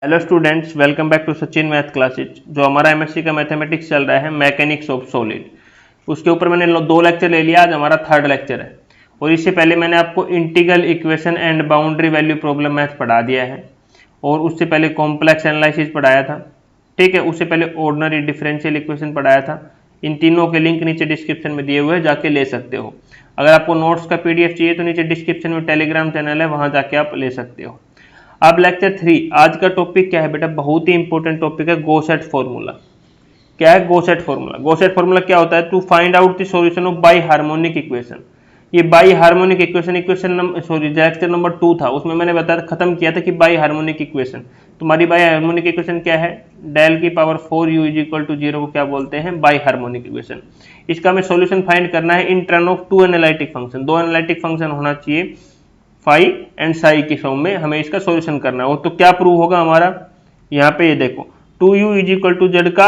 Hello students, welcome back to Sachin math classes. जो हमारा MSc का मैथमेटिक्स चल रहा है मैकेनिक्स ऑफ सॉलिड, उसके ऊपर मैंने 2 लेक्चर ले लिया। आज हमारा 3rd लेक्चर है और इससे पहले मैंने आपको integral equation and boundary value problem math पढ़ा दिया है और उससे पहले कॉम्प्लेक्स एनालिसिस पढ़ाया था। ठीक है, उससे पहले ऑर्डिनरी डिफरेंशियल इक्वेशन पढ़ाया था। इन तीनों के लिंक नीचे डिस्क्रिप्शन में दिए हुए हैं, जाके ले सकते हो। अगर आपको नोट्स का पीडीएफ चाहिए तो नीचे डिस्क्रिप्शन में टेलीग्राम चैनल है, वहां जाके आप ले सकते हो। अब लेक्चर 3 आज का टॉपिक क्या है बेटा? बहुत ही इंपॉर्टेंट टॉपिक है, गॉसेट फॉर्मूला। क्या है गॉसेट फॉर्मूला? गॉसेट फॉर्मूला क्या होता है? To find out the solution of biharmonic equation. ये biharmonic equation lecture number 2 था, उसमें मैंने बताया खत्म किया था कि बाई हार्मोनिक इक्वेशन। तुम्हारी बाई हार्मोनिक इक्वेशन क्या है? डेल की power 4u is equal to 0 को क्या बोलते हैं? By harmonic equation. इसका हमें सॉल्यूशन फाइंड करना है इन term of 2 analytic function. 2 analytic function होना चाहिए फाई एंड साई की फॉर्म में, हमें इसका सॉल्यूशन करना है। और तो क्या प्रूव होगा हमारा? यहाँ पे ये देखो, 2u is equal to z का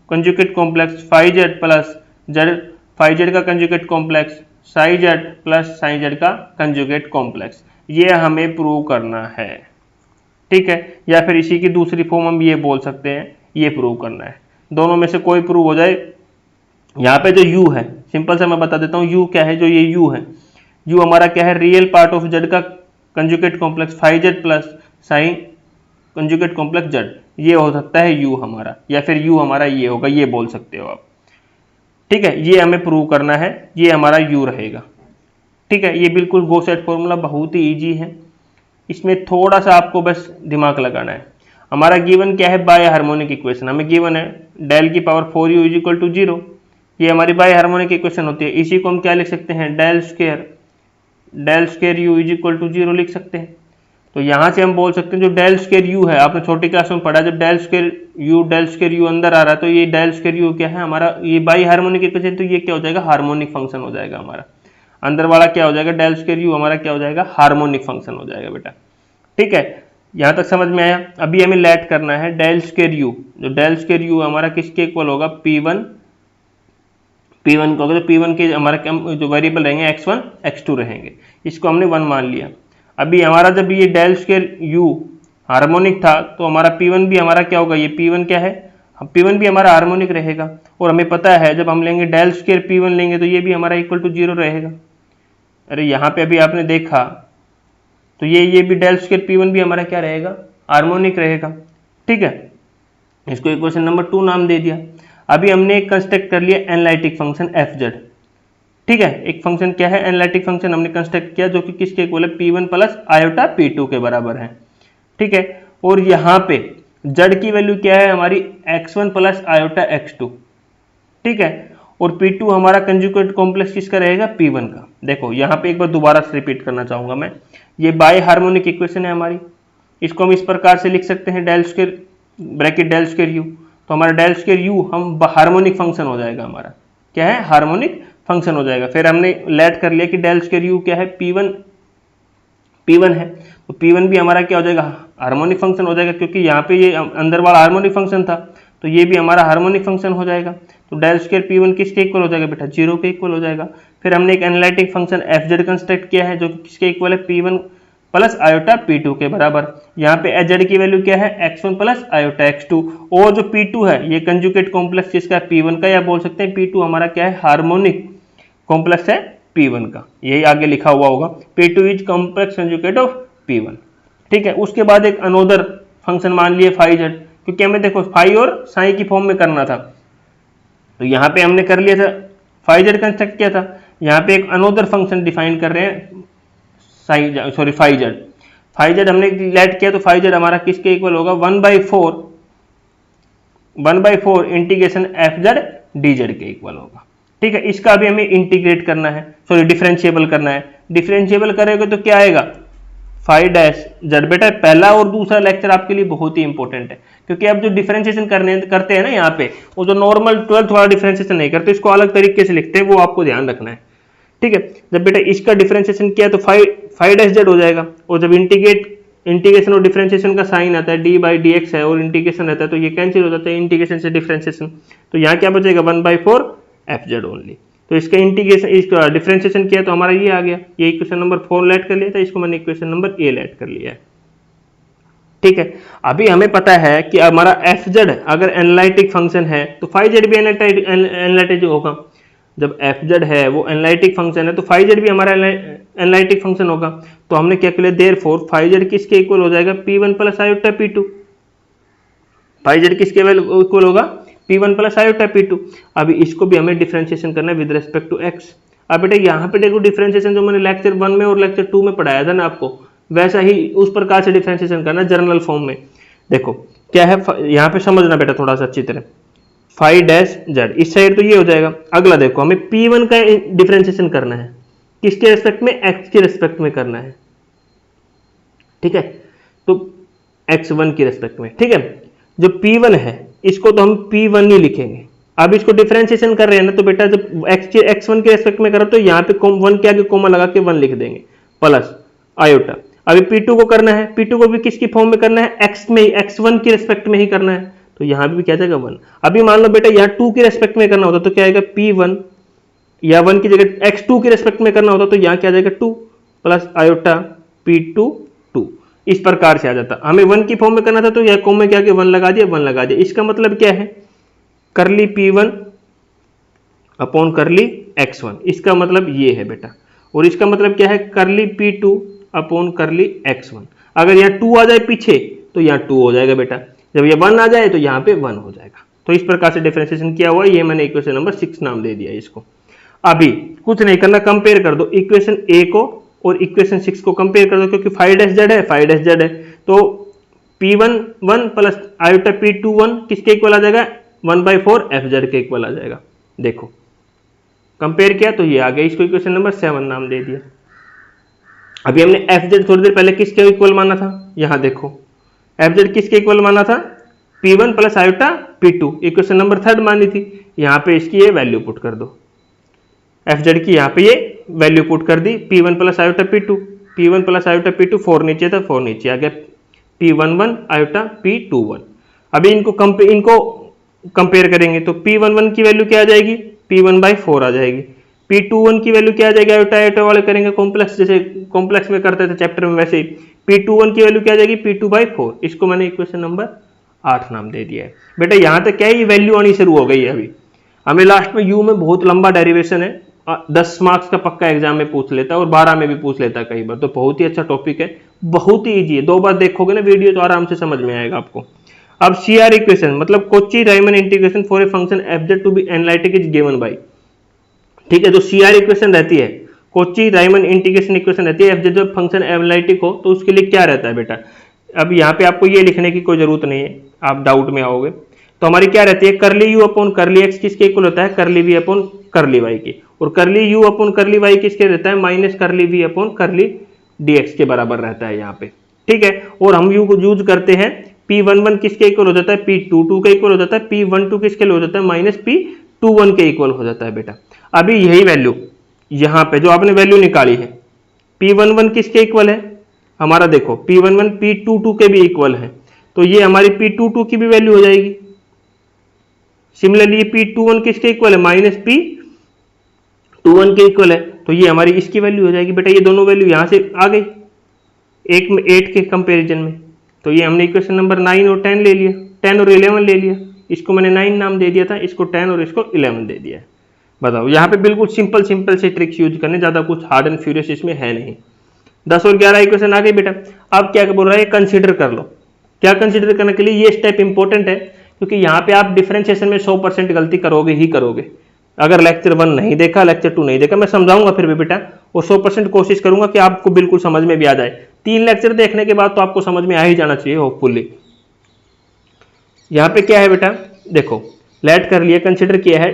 conjugate complex phi z plus z, phi z का conjugate complex psi z plus psi z का कंजुगेट कॉम्प्लेक्स, ये हमें प्रूव करना है। ठीक है, या फिर इसी की दूसरी फॉर्म हम ये बोल सकते हैं, ये प्रूव करना है। दोनों में से कोई प्रूव हो जाए। यहाँ पे जो u है, सिंपल से मैं बता देता हूँ u क्या है। जो ये u है, u हमारा क्या है? रियल पार्ट ऑफ जेड का conjugate complex phi z plus sign conjugate complex z, ये हो सकता है u हमारा, या फिर u हमारा ये होगा, ये बोल सकते हो आप। ठीक है, ये हमें प्रूव करना है, ये हमारा u रहेगा। ठीक है, ये बिल्कुल गॉसेट फॉर्मूला बहुत ही इजी है, इसमें थोड़ा सा आपको बस दिमाग लगाना है। हमारा गिवन क्या है? By harmonic equation. हमें गिवन है डेल की power 4u is equal to 0, ये हमारी बाय हार्मोनिक इक्वेशन होती है। इसी को हम क्या लिख सकते हैं? Del square u is equal to 0 लिख सकते हैं। तो यहां से हम बोल सकते हैं जो डेल स्क्वायर u है, आपने छोटी क्लास में पढ़ा, जब डेल स्क्वायर u अंदर आ रहा है तो ये डेल स्क्वायर u क्या है हमारा? ये बाई हार्मोनिक इक्वेशन, तो ये क्या हो जाएगा? हार्मोनिक फंक्शन हो जाएगा हमारा। अंदर वाला क्या हो जाएगा? डेल स्क्वायर u हमारा क्या हो जाएगा? हार्मोनिक फंक्शन हो जाएगा बेटा। ठीक है, यहां तक समझ में आया? अभी हमें लेट करना है डेल स्क्वायर u। जो डेल स्क्वायर u हमारा किसके इक्वल होगा? p1 को होगा। तो p1 के हमारा जो वेरिएबल रहेंगे x1 x2 रहेंगे, इसको हमने 1 मान लिया। अभी हमारा जब ये डेल स्क्वायर u हार्मोनिक था तो हमारा p1 भी हमारा क्या होगा? ये p1 क्या है? p1 भी हमारा हार्मोनिक रहेगा। और हमें पता है जब हम लेंगे डेल स्क्वायर p1 लेंगे तो ये भी हमारा इक्वल टू 0 रहेगा। अरे यहाँ पे अभी आपने देखा तो ये भी डेल स्क्वायर p1 भी हमारा क्या रहेगा? हार्मोनिक रहेगा। ठीक है, इसको इक्वेशन नंबर 2 नाम दे दिया। अभी हमने एक कंस्ट्रक्ट कर लिया एनालिटिक फंक्शन fz। ठीक है, एक फंक्शन क्या है? एनालिटिक फंक्शन हमने कंस्ट्रक्ट किया जो कि किसके इक्वल है? p1 प्लस आयोटा p2 के बराबर है। ठीक है, और यहाँ पे z की वैल्यू क्या है हमारी? x1 plus iota x2। ठीक है, और p2 हमारा कंजुगेट कॉम्प्लेक्स किसका रहेगा? p1 का। देखो यहाँ पे एक बार दोबारा से रिपीट करना चाहूंगा मैं, ये बाय हार्मोनिक इक्वेशन है हमारी। इसको हम इस प्रकार से लिख सकते हैं, del square bracket del square u। तो हमारा डेल स्क्वायर u हम हार्मोनिक फंक्शन हो जाएगा हमारा। क्या है? हार्मोनिक फंक्शन हो जाएगा। फिर हमने लेट कर लिया कि डेल स्क्वायर u क्या है? p1 है, तो p1 भी हमारा क्या हो जाएगा? हार्मोनिक फंक्शन हो जाएगा, क्योंकि यहाँ पे ये अंदर वाला हार्मोनिक फंक्शन था, तो ये भी हमारा हार्मोनिक फंक्शन हो जाएगा। तो डेल स्क्वायर p1 किसके इक्वल हो जाएगा बेटा? 0 के इक्वल हो जाएगा। फिर हमने एक एनालिटिक फंक्शन fz कंस्ट्रक्ट किया है जो कि किसके इक्वल है? p1 प्लस आयोटा p2 के बराबर। यहाँ पे z की वैल्यू क्या है? x1 plus iota x2। और जो p2 है ये कंजुगेट कॉम्प्लेक्स किसका? p1 का, या बोल सकते हैं p2 हमारा क्या है? हार्मोनिक कॉम्प्लेक्स है p1 का, यही आगे लिखा हुआ होगा, p2 is complex conjugate of p1। ठीक है, उसके बाद एक अनोदर फंक्शन मान लिए फाई जेड, क्योंकि हमें देखो फाई और साई की फॉर्म में करना था, तो यहाँ पे हमने कर लिया था, फाई जेड कंस्ट्रक्ट किया था। यहाँ पे एक अनोदर फंक्शन डिफाइन कर रहे हैं फाई जेड हमने लेट किया, तो फाई जेड हमारा किसके इक्वल होगा? 1/4 integration F Z D Z के इक्वल होगा। ठीक है, इसका अभी हमें इंटीग्रेट करना है, डिफरेंशिएबल करना है। डिफरेंशिएबल करेंगे तो क्या आएगा? Phi dash z. बेटा पहला और दूसरा लेक्चर आपके लिए बहुत ही इंपॉर्टेंट है, क्योंकि आप जो डिफरेंशिएशन करते हैं ना यहाँ पे, वो जो नॉर्मल 12th वाला डिफरेंशिएशन नहीं करते, इसको अलग तरीके से लिखते हैं, वो आपको ध्यान रखना है। ठीक है, जब बेटा इसका डिफरेंशिएशन किया तो फाई डैश जेड हो जाएगा, और जब इंटीग्रेशन और डिफरेंशिएशन का साइन आता है d/dx है और इंटीग्रेशन रहता है, तो ये कैंसिल हो जाता है इंटीग्रेशन से डिफरेंशिएशन। तो यहाँ क्या बचेगा? 1/4 fz ओनली। तो इसका इंटीग्रेशन, इसका डिफरेंशिएशन किया तो हमारा ये आ गया, ये इक्वेशन नंबर 4 लेट कर लिया था, इसको मैंने इक्वेशन नंबर ए लेट कर लिया है। ठीक है। अभी हमें पता है कि हमारा एफ जेड अगर एनालिटिक फंक्शन है तो फाइव जेड भी एनालिटिक होगा। जब एफ जेड है वो एनालिटिक फंक्शन है तो फाइव जेड भी हमारा एनालिटिक फंक्शन होगा। तो हमने क्या किया, देयरफॉर फाइव जेड किसके इक्वल हो जाएगा, P1 plus iota P2। Five Z किसके इक्वल होगा, P1 प्लस आयोटा P2। अभी इसको भी हमें डिफरेंशिएशन करना है विद रेस्पेक्ट टू एक्स। अब बेटा यहाँ पे देखो डिफरेंशिएशन जो मैंने लेक्चर 1 में और लेक्चर 2 में पढ़ाया था ना आपको, वैसा ही उस प्रकार से डिफरेंशिएशन करना जर्नल फॉर्म में। देखो क्या है, यहाँ पे समझना बेटा थोड़ा सा अच्छी तरह, फाइव डैश जेड इस साइड तो ये हो जाएगा। अगला देखो हमें P1 का डिफरेंशिएशन करना है, किसके रेस्पेक्ट में, x के रेस्पेक्ट में करना है, ठीक है, तो x1 के रेस्पेक्ट में, ठीक है। जो P1 है इसको तो हम P1 ही लिखेंगे। अब इसको डिफरेंशिएशन कर रहे हैं ना, तो बेटा जब x1 के रेस्पेक्ट में करो तो यहाँ पे 1 के आगे कोमा लगा के 1 लिख देंगे प्लस आयोटा। अभी P2 को करना है, P2 को भी किसकी फॉर्म में करना है, x में ही, x1 की रेस्पेक्ट में ही करना है, तो यहाँ भी क्या जाएगा 1। अभी मान लो बेटा यहाँ 2 की रेस्पेक्ट में करना होता तो क्या आएगा P1, या 1 की जगह x2 की रेस्पेक्ट में करना होता तो यहाँ क्या जाएगा 2 प्लस आयोटा P2 2। इस प्रकार से आ जाता। हमें 1 की फॉर्म में करना था तो यह कॉम में क्या कि 1 लगा दिया, 1 लगा दिया। इसका मतलब क्या है, करली P1 अपॉन करली x1, इसका मतलब ये है बेटा। और इसका मतलब क्या है, करली P2 अपॉन करली x1। अगर यहाँ 2 आ जाए पीछे तो यहाँ 2 हो जाएगा बेटा, जब ये 1 आ जाए तो यहाँ पे 1 हो जाएगा। तो इस प्रकार से डिफरेंशिएशन किया हुआ है, ये मैंने इक्वेशन नंबर 6 नाम दे दिया इसको। अभी कुछ नहीं करना, कंपेयर कर दो इक्वेशन ए को और इक्वेशन 6 को कंपेयर कर दो, क्योंकि 5 डैश जेड है, 5 डैश जेड है, तो P1 1 प्लस आयोटा P2 1 किसके इक्वल आ जाएगा, 1/4 एफ जेड के इक्वल आ जाएगा। देखो कंपेयर किया तो ये आ गया, इसको इक्वेशन नंबर 7 नाम दे दिया। अभी हमने एफ जेड थोड़ी देर पहले किसके इक्वल माना था, यहां देखो एफ जेड किसके इक्वल माना था, P1 plus iota P2, equation number 3 मानी थी। यहां पे इसकी ये वैल्यू पुट कर दो, एफ जेड की यहाँ पे ये वैल्यू पुट कर दी, P1 plus iota P2, P1 plus iota P2 4 नीचे था, 4 नीचे आ गया, P11 आयोटा P21। अभी इनको कंपेयर करेंगे तो P11 की वैल्यू क्या आ जाएगी, P1/4 आ जाएगी। P21 की वैल्यू क्या आ जाएगी, आयोटा आयोटा वाले करेंगे कॉम्प्लेक्स, जैसे कॉम्प्लेक्स में करते थे चैप्टर में, वैसे ही P21 की वैल्यू क्या आ जाएगी, P2/4। इसको मैंने इक्वेशन नंबर 8 नाम दे दिया है। बेटा यहाँ तक क्या है, ये वैल्यू आनी शुरू हो गई है। अभी हमें लास्ट में यू में बहुत लंबा डेरिवेशन है, 10 मार्क्स का पक्का एग्जाम में पूछ लेता है और 12 में भी पूछ लेता है कई बार, तो बहुत ही अच्छा टॉपिक है, बहुत ही इजी है। 2 बार देखोगे ना वीडियो तो आराम से समझ में आएगा आपको। अब CR इक्वेशन मतलब Cauchy Riemann integration for a function fz to be analytic is given by, ठीक है। जो CR इक्वेशन रहती है, कोची राइमन इंटीग्रेशन इक्वेशन रहती है, fz जब फंक्शन एनालिटिक हो तो उसके लिए क्या रहता है बेटा। अब यहाँ पे आपको ये लिखने की कोई जरूरत नहीं है, आप डाउट में आओगे। तो हमारी क्या रहती है, करली यू अपॉन करली एक्स किसके इक्वल होता है, करली वी अपॉन करली वाई की, और करली यू अपॉन करली वाई किसके रहता है, माइनस करली वी अपॉन करली डीएक्स के बराबर रहता है यहाँ पे, ठीक है। और हम यू को यूज करते हैं, P11 किसके इक्वल हो जाता है, P22 के इक्वल हो जाता है, P12 किसके हो जाता है, माइनस P21 के इक्वल हो जाता है बेटा। अभी यही वैल्यू यहाँ पे जो आपने वैल्यू निकाली है, P11 किसके इक्वल है हमारा, देखो P11 P22 के भी इक्वल है, तो ये हमारी P22 की भी वैल्यू हो जाएगी। सिमिलरली P21 किसके इक्वल है, माइनस P21 के इक्वल है, तो ये हमारी इसकी वैल्यू हो जाएगी बेटा। ये दोनों वैल्यू यहां से आ गई, 1 में 8 के कंपैरिजन में, तो ये हमने इक्वेशन नंबर 9 और 10 ले लिया, 10 और 11 ले लिया। इसको मैंने 9 नाम दे दिया था, इसको 10 और इसको 11 दे दिया है। बताओ यहाँ पे बिल्कुल सिंपल से ट्रिक्स यूज करने, ज्यादा कुछ हार्ड एंड फ्यूरियस इसमें है नहीं। 10 और 11 इक्वेशन आ गई बेटा। अब क्या बोल रहा है, कंसिडर कर लो। क्या कंसिडर करने के लिए, ये स्टेप इंपॉर्टेंट है, क्योंकि यहाँ पे आप डिफरेंशिएशन में 100% गलती करोगे ही करोगे। अगर लेक्चर 1 नहीं देखा, लेक्चर 2 नहीं देखा, मैं समझाऊंगा फिर भी बेटा, और 100% कोशिश करूंगा कि आपको बिल्कुल समझ में भी आ जाए। 3 लेक्चर देखने के बाद तो आपको समझ में आ ही जाना चाहिए होपफुली। यहाँ पे क्या है बेटा, देखो लेट कर लिया, कंसिडर किया है,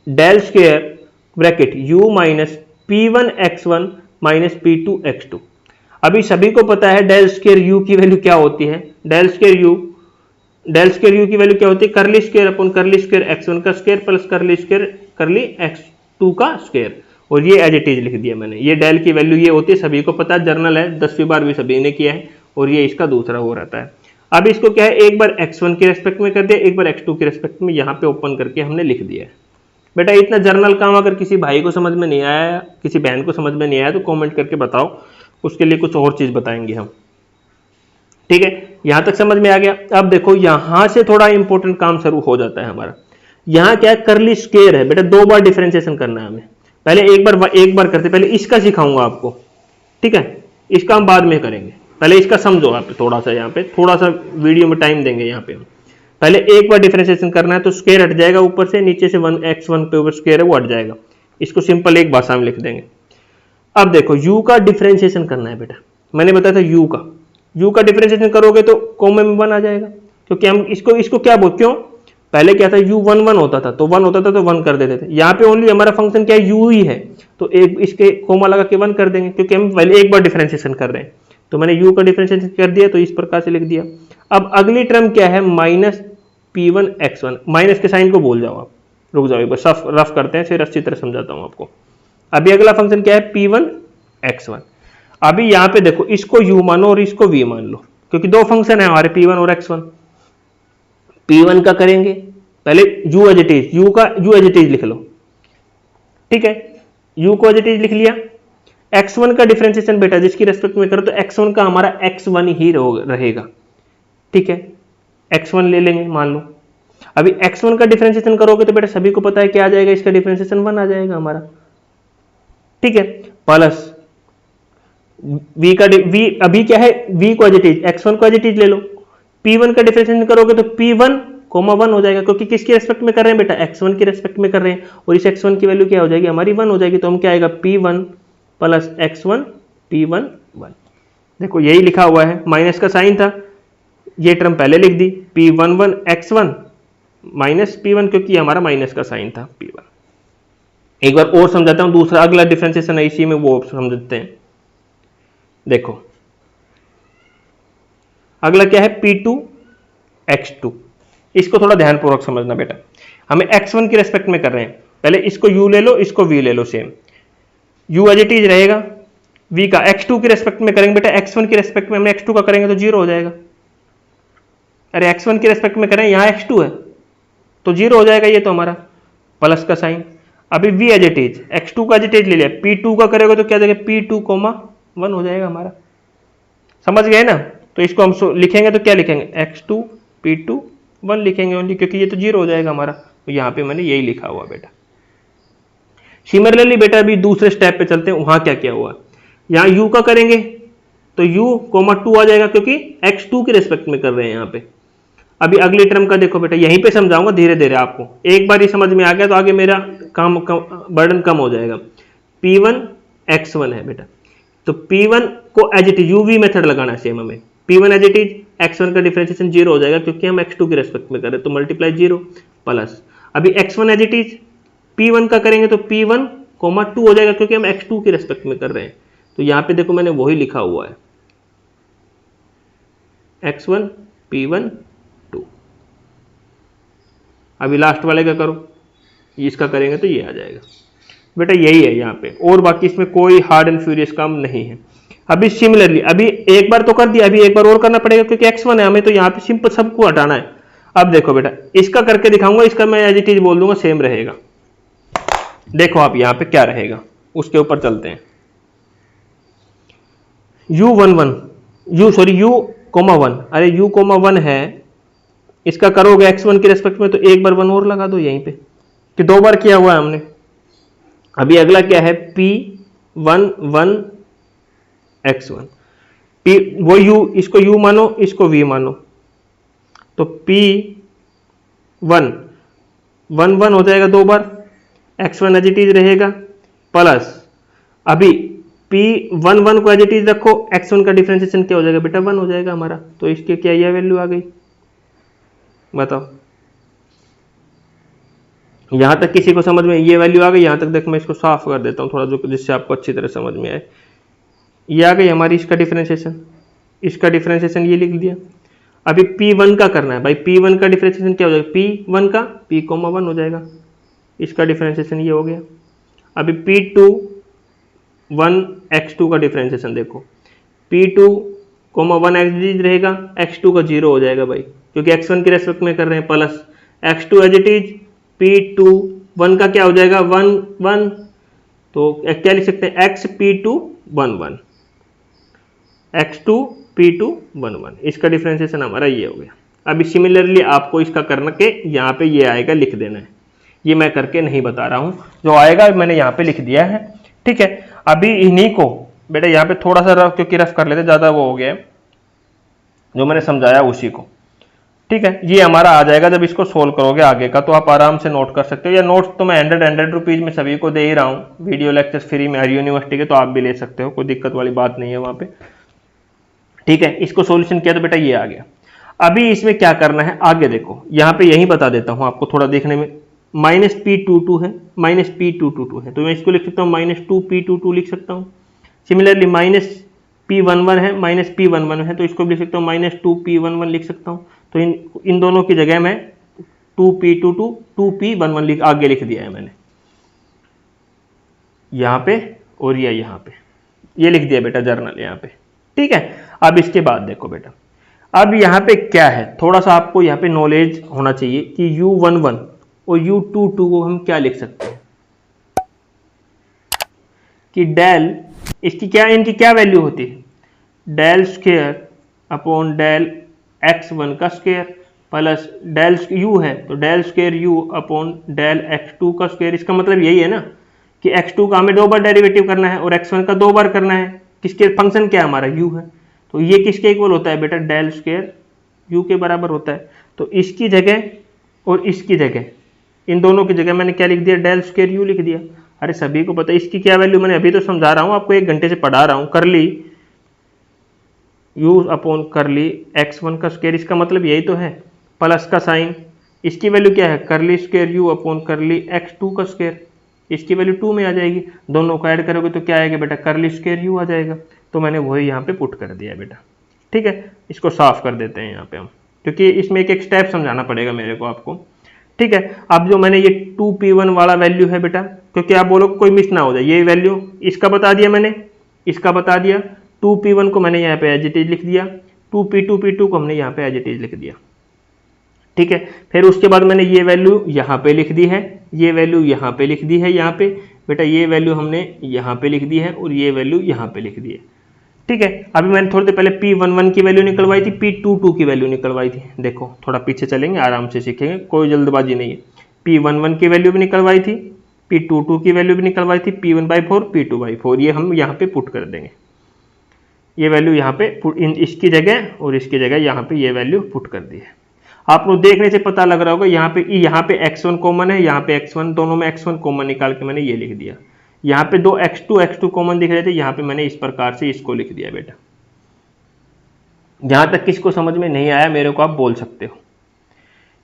del square bracket u minus P1x1 minus P2x2। अभी सभी को पता है डेल स्क्वायर u की वैल्यू क्या होती है, डेल स्क्वायर u की वैल्यू क्या होती है, करली स्क्वायर अपॉन करली स्क्वायर x1 का स्क्वायर प्लस करली स्क्वायर करली x2 का स्क्वायर, और ये एज इट इज लिख दिया मैंने। ये डेल की वैल्यू ये होती है, सभी को पता है, जर्नल है, 10वीं बार भी सभी ने किया है, और ये इसका दूसरा हो रहता है। अब इसको क्या है, एक बार x1 के रेस्पेक्ट में कर दिया, एक बार x2 के रेस्पेक्ट में, यहाँ पे ओपन करके हमने लिख दिया है बेटा। इतना जर्नल काम अगर किसी भाई को समझ में नहीं आया, किसी बहन को समझ में नहीं आया, तो कमेंट करके बताओ, उसके लिए कुछ और चीज बताएंगे हम, ठीक है, यहां तक समझ में आ गया। अब देखो यहां से थोड़ा इंपॉर्टेंट काम शुरू हो जाता है हमारा। यहां क्या है, करली स्क्वायर है बेटा, 2 बार डिफरेंशिएशन करना है हमें। पहले एक बार करते, पहले इसका सिखाऊंगा आपको, ठीक है, इसका हम बाद में करेंगे। पहले इसका समझो आप थोड़ा सा, यहाँ पे थोड़ा सा वीडियो में टाइम देंगे यहाँ पे हम। पहले एक बार डिफरेंशिएशन करना है तो स्क्वायर हट जाएगा ऊपर से, नीचे से 1x1 पे ऊपर स्क्वायर है वो हट जाएगा। इसको सिंपल एक भाषा में लिख देंगे। अब देखो u का डिफरेंशिएशन करना है बेटा, मैंने बताया था u का डिफरेंशिएशन करोगे तो कॉमन में 1 आ जाएगा, क्योंकि हम इसको क्या बोल, क्यों, पहले क्या था u 1 1 होता था, तो 1 होता था तो 1 कर देते थे। यहाँ पे ओनली हमारा फंक्शन क्या है, u ही है, तो एक इसके कोमा लगा के 1 कर देंगे, क्योंकि हम पहले एक बार डिफरेंशिएशन कर रहे हैं। तो मैंने u का डिफरेंशिएशन कर दिया तो इस प्रकार से लिख दिया। अब अगली टर्म क्या है, माइनस p1x1, माइनस के साइन को भूल जाओ आप, रुक जाओ एक बार रफ करते हैं फिर अच्छी तरह समझाता हूं आपको। अभी अगला फंक्शन क्या है, p1x1। अभी यहां पे देखो, इसको u मानो और इसको v मान लो, क्योंकि दो फंक्शन है हमारे p1 और x1। p1 का करेंगे पहले u as it is, u as it is लिख लो, ठीक है, u को एज इट इज लिख लिया। x1 का डिफरेंशिएशन बेटा जिसकी रेस्पेक्ट में करो तो x1 का हमारा x1 ही रहेगा, ठीक है, x1 ले लेंगे मान लो। अभी x1 का डिफरेंशिएशन करोगे तो बेटा सभी को पता है क्या आ जाएगा, इसका डिफरेंशिएशन 1 आ जाएगा हमारा, ठीक है, प्लस v का v अभी क्या है, v को एज इट इज, x1 को एज इट इज ले लो। p1 का डिफरेंशिएशन करोगे तो p1 कोमा 1 हो जाएगा, क्योंकि किसकी रेस्पेक्ट में कर रहे हैं बेटा, x1 की रेस्पेक्ट में कर रहे हैं, और इस x1 की वैल्यू क्या हो जाएगी हमारी 1 हो जाएगी। तो हम क्या आएगा, p1 प्लस x1 p1 1। देखो यही लिखा हुआ है, माइनस का साइन था, ये टर्म पहले लिख दी, p11 x1 माइनस p1, क्योंकि हमारा माइनस का साइन था p1। एक बार और समझाता हूं, दूसरा अगला डिफरेंशिएशन है इसी में, वो समझते हैं। देखो अगला क्या है, p2 x2, इसको थोड़ा ध्यानपूर्वक समझना बेटा। हमें x1 की रेस्पेक्ट में कर रहे हैं, पहले इसको u ले लो, इसको v ले लो, same u as it is रहेगा, v का x2 की रेस्पेक्ट में करेंगे बेटा, x1 की रेस्पेक्ट में हमने x2 का करेंगे तो 0 हो जाएगा। अरे x1 की रेस्पेक्ट में करें, यहां x2 है तो 0 हो जाएगा, ये तो हमारा प्लस का साइन। अभी v as it is, x2 का एज इट इज ले लिया, p2 का करेगा तो क्या देगा, p2 कोमा 1 हो जाएगा हमारा, समझ गए ना। तो इसको हम लिखेंगे तो क्या लिखेंगे, x2 p2 1 लिखेंगे ओनली, क्योंकि ये तो 0 हो जाएगा हमारा, तो यहाँ पे मैंने यही लिखा हुआ बेटा। सिमिलरली बेटा अभी दूसरे स्टेप पे चलते हैं, वहां क्या क्या हुआ, यहाँ u का करेंगे तो u कोमा 2 आ जाएगा, क्योंकि x2 के रेस्पेक्ट में कर रहे हैं यहाँ पे। अभी अगली टर्म का देखो बेटा, यहीं पे समझाऊंगा धीरे धीरे आपको, एक बार ही समझ में आ गया तो आगे मेरा काम बर्डन कम हो जाएगा। p1 x1 है बेटा, तो p1 को as it is uv method लगाना है सेम हमें, p1 as it is, x1 का डिफरेंशिएशन 0 हो जाएगा क्योंकि हम x2 के रेस्पेक्ट में कर रहे हैं, तो मल्टीप्लाई 0 प्लस, अभी x1 as it is, p1 का करेंगे तो p1 कोमा 2 हो जाएगा, क्योंकि हम x2 के रेस्पेक्ट में कर रहे हैं। तो यहाँ पे देखो मैंने वही लिखा हुआ है, x1 p1 2। अभी लास्ट वाले का करो, इसका करेंगे तो ये आ जाएगा बेटा, यही है यहाँ पे, और बाकी इसमें कोई हार्ड एंड फ्यूरियस काम नहीं है। अभी सिमिलरली, अभी एक बार तो कर दिया, अभी एक बार और करना पड़ेगा, क्योंकि x1 है, हमें तो यहाँ पे सिंपल सबको हटाना है। अब देखो बेटा, इसका करके दिखाऊंगा, इसका मैं एज इट इज बोल दूंगा, सेम रहेगा। देखो आप यहाँ पे क्या रहेगा, उसके ऊपर चलते हैं। u कोमा 1, अरे u कोमा 1 है, इसका करोगे x1 की रेस्पेक्ट में तो एक बार 1 और लगा दो यहीं पे, कि 2 बार किया हुआ है हमने। अभी अगला क्या है, p11 x1, वो u, इसको u मानो, इसको v मानो, तो p1 1 1 हो जाएगा 2 बार, x1 एज इट इज रहेगा, प्लस अभी p11 को एज इट इज रखो, x1 का डिफरेंशिएशन क्या हो जाएगा बेटा, 1 हो जाएगा हमारा, तो इसके क्या यह वैल्यू आ गई, बताओ। यहां तक किसी को समझ में ये वैल्यू आ गई, यहां तक देख मैं इसको साफ कर देता हूं थोड़ा, जो जिससे आपको अच्छी तरह समझ में आए। ये आ गई हमारी इसका डिफरेंशिएशन ये लिख दिया। अभी p1 का करना है भाई, p1 का डिफरेंशिएशन क्या हो जाएगा, p1 का p, 1 हो जाएगा, इसका डिफरेंशिएशन ये हो गया। अभी p2 1 x2 का डिफरेंशिएशन देखो, p2 1 एज रहेगा, x2 का 0 हो जाएगा भाई, क्योंकि x1 के रेस्पेक्ट में कर रहे हैं, plus x2 as it is, p2 1 का क्या हो जाएगा 1 1, तो क्या लिख सकते हैं, x p2 1 1, x2 P211, इसका डिफ्रेंसिएशन हमारा ये हो गया। अभी सिमिलरली आपको इसका करना के यहाँ पे ये आएगा लिख देना है, ये मैं करके नहीं बता रहा हूँ, जो आएगा मैंने यहाँ पे लिख दिया है। ठीक है, अभी इन्हीं को बेटा यहाँ पे थोड़ा सा रफ, क्योंकि रफ कर लेते ज़्यादा वो हो गया है, जो मैंने समझाया उसी को। ठीक है, ये हमारा आ जाएगा जब इसको सोल्व करोगे आगे का, तो आप आराम से नोट कर सकते हो, या नोट्स तो मैं 100 रुपीज़ में सभी को दे ही रहा हूँ, वीडियो लेक्चर्स फ्री में हर यूनिवर्सिटी के, तो आप भी ले सकते हो, कोई दिक्कत वाली बात नहीं है वहाँ पे। ठीक है, इसको सोल्यूशन किया तो बेटा ये आ गया। अभी इसमें क्या करना है आगे देखो, यहाँ पे यही बता देता हूँ आपको थोड़ा देखने में, -P22 है, -P222 है, तो मैं इसको लिख सकता हूँ -2P22 लिख सकता हूँ। सिमिलरली -P11 है, -P11 है, तो इसको भी लिख सकता हूँ -2P11 लिख सकता हूँ। तो इन दोनों की जगह मैं 2P22 2P11 आगे लिख दिया है मैंने यहाँ पे, और ये यहाँ पे ये लिख दिया बेटा जर्नल यहाँ पे। ठीक है, अब इसके बाद देखो बेटा, अब यहाँ पे क्या है, थोड़ा सा आपको यहाँ पे नॉलेज होना चाहिए कि U11 और U22 को हम क्या लिख सकते हैं, कि डेल इसकी क्या, इनकी क्या वैल्यू होती है, del square upon del x1 का स्क्वायर प्लस डेल u है तो del square u upon del x2 का स्क्वायर। इसका मतलब यही है ना कि x2 का हमें 2 बार डेरिवेटिव करना है और x1 का 2 बार करना है। किसके फंक्शन क्या है हमारा, u है, तो ये किसके इक्वल होता है बेटा, डेल स्क्वायर u के बराबर होता है। तो इसकी जगह और इसकी जगह, इन दोनों की जगह मैंने क्या लिख दिया, डेल स्क्वायर u लिख दिया। अरे सभी को पता है इसकी क्या वैल्यू, मैंने अभी तो समझा रहा हूँ आपको, 1 घंटे से पढ़ा रहा हूँ, कर ली u अपॉन करली x1 का स्क्वायर, इसका मतलब यही तो है, प्लस का साइन, इसकी वैल्यू क्या है, करली स्क्वायर u अपॉन करली x2 का स्क्वायर, इसकी वैल्यू 2 में आ जाएगी, दोनों को ऐड करोगे तो क्या आएगा बेटा, करली स्क्वायर u आ जाएगा। तो मैंने वही यहाँ पे पुट कर दिया है बेटा। ठीक है, इसको साफ कर देते हैं यहाँ पे हम, क्योंकि इसमें एक एक स्टेप समझाना पड़ेगा मेरे को आपको। ठीक है, अब जो मैंने ये 2P1 वाला वैल्यू है बेटा, क्योंकि आप बोलो कोई मिस ना हो जाए, ये वैल्यू इसका बता दिया मैंने, इसका बता दिया, 2P1 को मैंने यहाँ पे एज इट इज लिख दिया, 2P2 को हमने यहाँ पे एज इट इज लिख दिया। ठीक है, फिर उसके बाद मैंने ये वैल्यू यहाँ पे लिख दी है, ये वैल्यू यहाँ पे लिख दी है, यहाँ पे बेटा ये वैल्यू हमने यहाँ पे लिख दी है और ये वैल्यू यहाँ पे लिख दी है। ठीक है, अभी मैंने थोड़ी देर पहले P11 की वैल्यू निकलवाई थी, P22 की वैल्यू निकलवाई थी। देखो थोड़ा पीछे चलेंगे, आराम से सीखेंगे, कोई जल्दबाजी नहीं है। P11 की वैल्यू भी निकलवाई थी, P22 की वैल्यू भी निकलवाई थी, P1/4 P2/4, ये हम यहाँ पे पुट कर देंगे, ये वैल्यू यहाँ पे इसकी जगह और इसकी जगह यहाँ पे ये वैल्यू पुट कर दी है। आपको देखने से पता लग रहा होगा यहाँ पे x1 कॉमन है, यहाँ पे x1, दोनों में x1 कॉमन निकाल के मैंने ये लिख दिया। यहाँ पे दो x2 कॉमन दिख रहे थे, यहाँ पे मैंने इस प्रकार से इसको लिख दिया बेटा। जहां तक किसको समझ में नहीं आया मेरे को आप बोल सकते हो।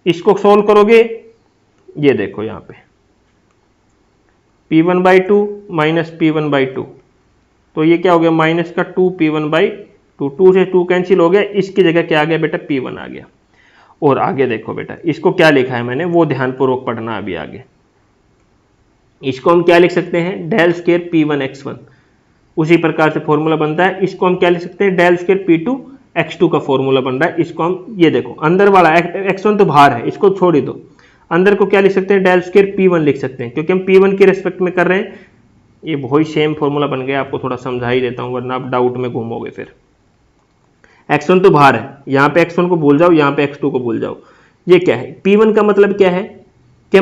इसको सोल्व करोगे, ये देखो यहाँ पे P1/2 माइनस P1/2, तो ये क्या हो गया, माइनस का 2P1/2, 2 से 2 कैंसिल हो गया, इसकी जगह क्या आ गया बेटा, P1 आ गया। और आगे देखो बेटा, इसको क्या लिखा है मैंने वो ध्यानपूर्वक पढ़ना अभी आगे। इसको हम क्या लिख सकते हैं, डेल स्क्वायर P1x1, उसी प्रकार से फॉर्मूला बनता है। इसको हम क्या लिख सकते हैं, डेल स्क्वायर P2x2 का फॉर्मूला बन रहा है। इसको हम ये देखो अंदर वाला x1 तो बाहर है, इसको छोड़ ही दो, अंदर को क्या लिख सकते हैं, डेल स्क्वायर P1 लिख सकते हैं, क्योंकि हम P1 के रेस्पेक्ट में कर रहे हैं। ये वही सेम फॉर्मूला बन गया, आपको थोड़ा समझा ही देता हूँ वरना आप डाउट में घूमोगे फिर। x1 तो बाहर है, यहाँ पे x1 को भूल जाओ, यहाँ पे x2 को भूल जाओ। ये क्या है, P1 का मतलब क्या है कि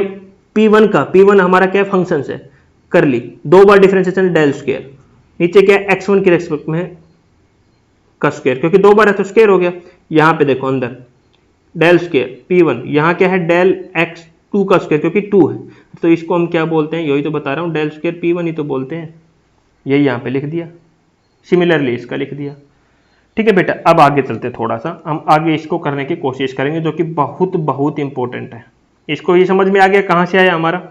P1 हमारा क्या है, फंक्शन है, कर ली 2 बार डिफरेंशिएशन डेल स्क्वायर, नीचे क्या है x1 के रेस्पेक्ट में का स्क्वायर, क्योंकि 2 बार है तो स्क्वायर हो गया। यहाँ पे देखो अंदर डेल स्क्वायर P1, यहाँ क्या है डेल x2 का स्क्वायर, क्योंकि 2 है, तो इसको हम क्या बोलते हैं, यही तो बता रहा हूँ, डेल स्क्वायर P1 ही तो बोलते हैं। यही यहाँ पे लिख दिया, सिमिलरली इसका लिख दिया। ठीक है बेटा, अब आगे चलते थोड़ा सा, हम आगे इसको करने की कोशिश करेंगे जो कि बहुत बहुत इंपॉर्टेंट है। इसको ये समझ में आ गया कहाँ से आया हमारा,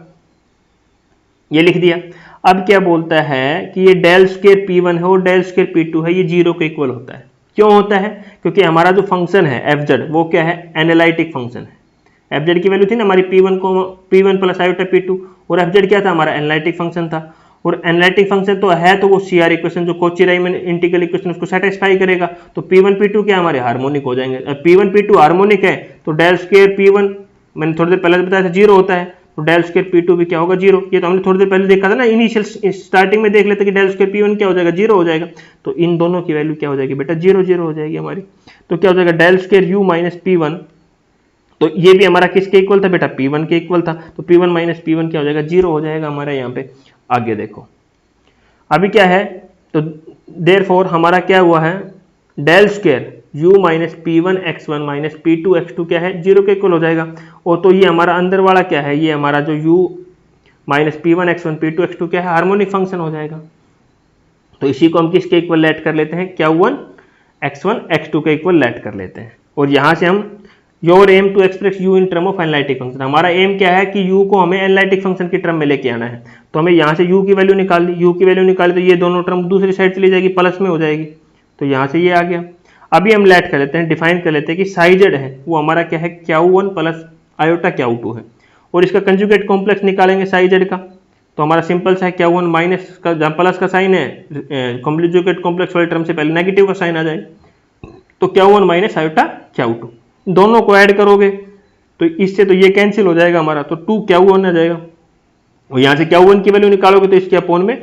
ये लिख दिया। अब क्या बोलता है कि ये डेल स्क्वायर P1 है और डेल स्क्वायर P2 है, ये 0 के इक्वल होता है। क्यों होता है, क्योंकि हमारा जो फंक्शन है fz वो क्या है, एनालिटिक फंक्शन है। fz की वैल्यू थी ना हमारी P1 प्लस आयोटा P2, और fz क्या था हमारा, एनालिटिक फंक्शन था। और एनालिटिक फंक्शन तो है, तो वो CR इक्वेशन जो कोची-राइमन इंटीग्रल इक्वेशन उसको सेटिस्फाई करेगा, तो P1 P2 क्या हमारे हार्मोनिक हो जाएंगे। P1 P2 हार्मोनिक है तो डेल स्क्वायर P1 मैंने थोड़ी देर पहले बताया था 0 होता है, तो डेल स्क्वायर P2 भी क्या होगा 0। ये तो हमने थोड़ी देर पहले देखा था ना, इनिशियल स्टार्टिंग में देख लेते कि डेल स्क्वायर P1 क्या हो जाएगा 0 हो जाएगा। तो इन दोनों की वैल्यू क्या हो जाएगी बेटा 0 0 हो जाएगी हमारी। तो क्या हो जाएगा del square U minus P1, तो ये भी हमारा किसके इक्वल था बेटा P1 के इक्वल था, तो P1 माइनस P1 क्या हो जाएगा 0 हो जाएगा हमारा यहाँ पे। आगे देखो अभी क्या है, तो देयरफॉर हमारा क्या हुआ है del square u minus P1 x1 minus P2 x2 क्या है 0 के इक्वल हो जाएगा। और तो ये हमारा अंदर वाला क्या है, ये हमारा जो u minus P1 x1 P2 x2 क्या है हार्मोनिक फंक्शन हो जाएगा। तो इसी को हम किसके इक्वल लेट कर लेते हैं Q1 x1 x2 के इक्वल लेट कर लेते हैं। और यहां से हम your aim to express u in term of analytic function, हमारा एम क्या है कि u को हमें एनालिटिक फंक्शन की टर्म में लेके आना है। तो हमें यहाँ से u की वैल्यू निकाल दी, u की वैल्यू निकाली तो ये दोनों टर्म दूसरी साइड चली जाएगी, प्लस में हो जाएगी। तो यहाँ से ये आ गया। अभी हम लेट कर लेते हैं, डिफाइन कर लेते हैं कि साई जेड है वो हमारा क्या है Q1 प्लस आयोटा Q2 है। और इसका कंजुगेट कॉम्प्लेक्स निकालेंगे साई जेड का, तो हमारा सिंपल सा है Q1 माइनस का जहाँ प्लस का साइन है कंजुगेट कॉम्प्लेक्स वाले टर्म से पहले नेगेटिव का साइन आ जाएगा। तो Q1 माइनस आयोटा Q2 दोनों को ऐड करोगे तो इससे तो ये कैंसिल हो जाएगा हमारा, तो 2Q1 आ जाएगा। और यहाँ से Q1 की वैल्यू निकालोगे तो इसके अपोन में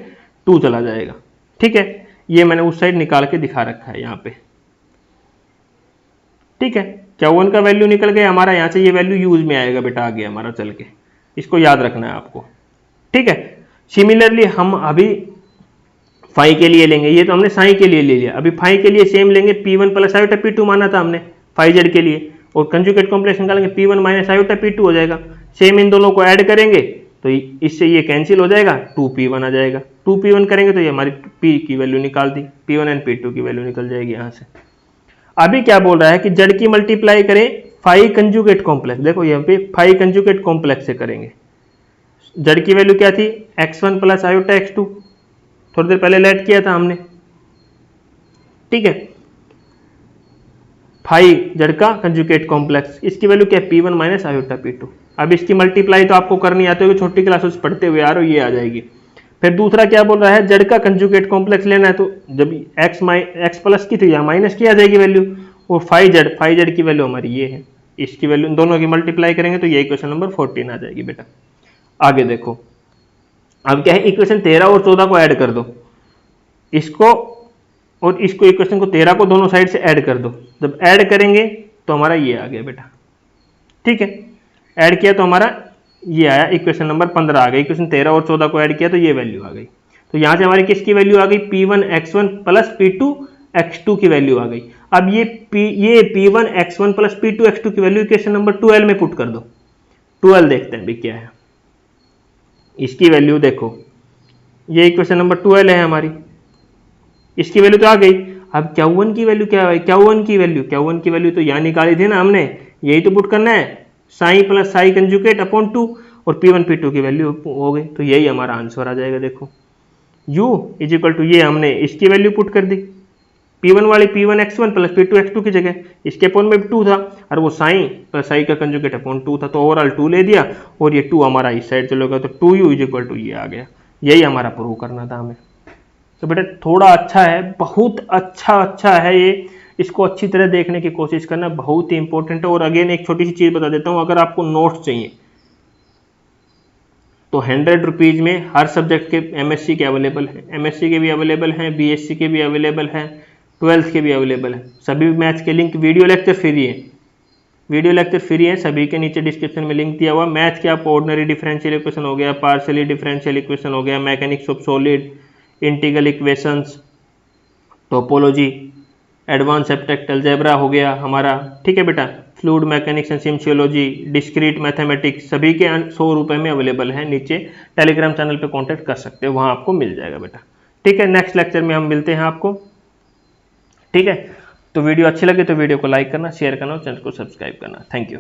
2 चला जाएगा। ठीक है, ये मैंने उस साइड निकाल के दिखा रखा है यहाँ पे। ठीक है, Q1 का वैल्यू निकल गया हमारा, यहाँ से ये वैल्यू यूज में आएगा बेटा आगे हमारा चल के, इसको याद रखना है आपको। ठीक है, सिमिलरली हम अभी फाई के लिए लेंगे, ये तो हमने साई के लिए ले लिया, अभी फाई के लिए सेम लेंगे P1 प्लस आयोटा P2 माना था हमने फाई जेड के लिए, और कंजुगेट कॉम्प्लेक्स निकालेंगे P1 माइनस आयोटा P2 हो जाएगा। सेम इन दोनों को ऐड करेंगे तो इससे ये कैंसिल हो जाएगा, 2P1 आ जाएगा। 2P1 करेंगे तो ये हमारी P की वैल्यू निकाल दी, P1 एंड P2 की वैल्यू निकल जाएगी यहाँ से। अभी क्या बोल रहा है कि जड़ की मल्टीप्लाई करें फाई कंजुगेट कॉम्प्लेक्स, देखो यहाँ पे फाई कंजुगेट कॉम्प्लेक्स से करेंगे। जड़ की वैल्यू क्या थी x1 प्लस आयोटा x2, थोड़ी देर पहले लेट किया था हमने। ठीक है, फाई जड़ का कंजुगेट कॉम्प्लेक्स, इसकी वैल्यू क्या है P1 माइनस आयोटा P2। अब इसकी मल्टीप्लाई तो आपको करनी आते हुए छोटी क्लासेस पढ़ते हुए आ रहे हो, ये आ जाएगी। फिर दूसरा क्या बोल रहा है जड़ का कंजुगेट कॉम्प्लेक्स लेना है, तो जब x प्लस की तो यहाँ माइनस की आ जाएगी वैल्यू, और फाई जड़ की वैल्यू हमारी ये है, इसकी वैल्यू दोनों की मल्टीप्लाई करेंगे तो ये इक्वेशन नंबर 14 आ जाएगी बेटा। आगे देखो अब क्या है, इक्वेशन 13 और 14 को ऐड कर दो, इसको और इसको इक्वेशन को 13 को दोनों साइड से ऐड कर दो। जब ऐड करेंगे तो हमारा ये आ गया बेटा। ठीक है, ऐड किया तो हमारा ये आया, इक्वेशन नंबर 15 आ गई। इक्वेशन 13 और 14 को ऐड किया तो ये वैल्यू आ गई। तो यहां से हमारी किसकी वैल्यू आ गई P1 x1 plus P2 x2 की वैल्यू आ गई। अब ये P1 x1 plus P2 x2 की वैल्यू इक्वेशन नंबर 12 में पुट कर दो। 12 देखते हैं भी क्या है, इसकी वैल्यू देखो, ये इक्वेशन नंबर 12 है हमारी, इसकी वैल्यू तो आ गई। अब Q1 की वैल्यू क्या है, Q1 की वैल्यू तो यहाँ निकाली थी ना हमने, यही तो पुट करना है, Sai plus psi conjugate upon 2, और P1 P2 की वैल्यू हो गई, तो यही हमारा आंसर आ जाएगा। देखो u इज इक्वल टू, ये हमने इसकी वैल्यू पुट कर दी, P1 वाली P1 x1 plus P2 x2 की जगह, इसके अपॉन में 2 था और वो साइन प्लस साई का कंजुगेट अपॉन 2 था, तो ओवरऑल 2 ले दिया और ये 2 हमारा इस साइड चलेगा, तो 2u इज इक्वल टू ये आ गया। यही हमारा प्रूव करना था हमें। तो बेटा थोड़ा अच्छा है, बहुत अच्छा है ये, इसको अच्छी तरह देखने की कोशिश करना, बहुत ही इंपॉर्टेंट है। और अगेन एक छोटी सी चीज बता देता हूँ, अगर आपको नोट्स चाहिए तो 100 रुपीज में हर सब्जेक्ट के MSc के अवेलेबल हैं, MSc के भी अवेलेबल हैं, BSc के भी अवेलेबल हैं, 12th के भी अवेलेबल हैं। सभी मैथ्स के लिंक, वीडियो लेक्चर फ्री है, सभी के नीचे डिस्क्रिप्शन में लिंक दिया हुआ। मैथ्स के आप ऑर्डिनरी डिफरेंशियल इक्वेशन हो गया, पार्शियली डिफरेंशियल इक्वेशन हो गया, mechanics of solid, integral equations, topology, advance abstract algebra हो गया हमारा। ठीक है बेटा, fluid mechanics and seismology, discrete mathematics, सभी के 100 रुपये में अवेलेबल है। नीचे टेलीग्राम चैनल पे कांटेक्ट कर सकते हो, वहां आपको मिल जाएगा बेटा। ठीक है, नेक्स्ट लेक्चर में हम मिलते हैं आपको। ठीक है, तो वीडियो अच्छी लगे तो वीडियो को लाइक करना, शेयर करना और चैनल को सब्सक्राइब करना। Thank you.